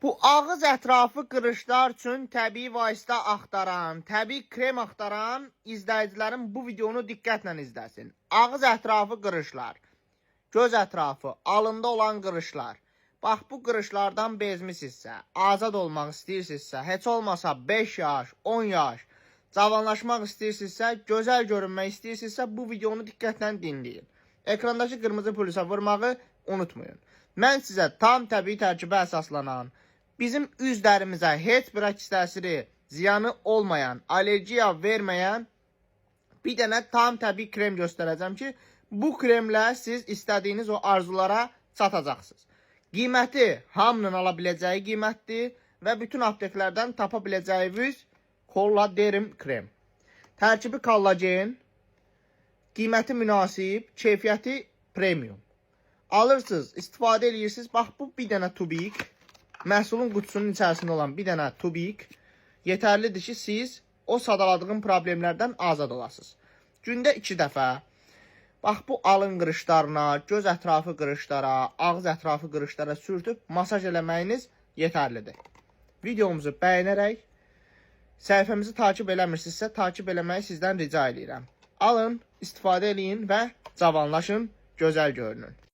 Bu ağız ətrafı qırışlar üçün təbii vasitə axtaran, təbii krem axtaran izləyicilərin bu videonu diqqətlə izləsin. Ağız ətrafı qırışlar, göz ətrafı, alında olan qırışlar. Bax, bu qırışlardan bezmisinizsə, azad olmaq istəyirsinizsə, heç olmasa 5 yaş, 10 yaş, cavanlaşmaq istəyirsinizsə, gözəl görünmək istəyirsinizsə, bu videonu diqqətlə dinləyin. Ekrandakı qırmızı pulsa vurmağı unutmayın. Mən sizə tam təbii tərkibə əsaslanan, bizim üz dərimizə heç bir əks təsiri, ziyanı olmayan, allergiya verməyən bir dənə tam təbii krem göstərəcəm ki, bu kremlə siz istədiyiniz o arzulara çatacaqsınız. Qiyməti hamının ala biləcəyi qiymətdir və bütün apteklərdən tapa biləcəyiniz Colladerim krem. Tərkibi kollagen, qiyməti münasib, keyfiyyəti premium. Alırsınız, istifadə edirsiniz. Bax, bu bir dənə tubik. Məhsulun qutusunun içərisində olan bir dənə tubik yetərlidir ki, siz o sadaladığın problemlərdən azad olasınız. Gündə 2 dəfə, bax bu alın qırışlarına, göz ətrafı qırışlara, ağız ətrafı qırışlara sürtüb masaj eləməyiniz yetərlidir. Videomuzu bəyənərək, səhifəmizi takip eləmirsinizsə, takip eləməyi sizdən rica edirəm. Alın, istifadə eləyin və cavanlaşın, gözəl görünün.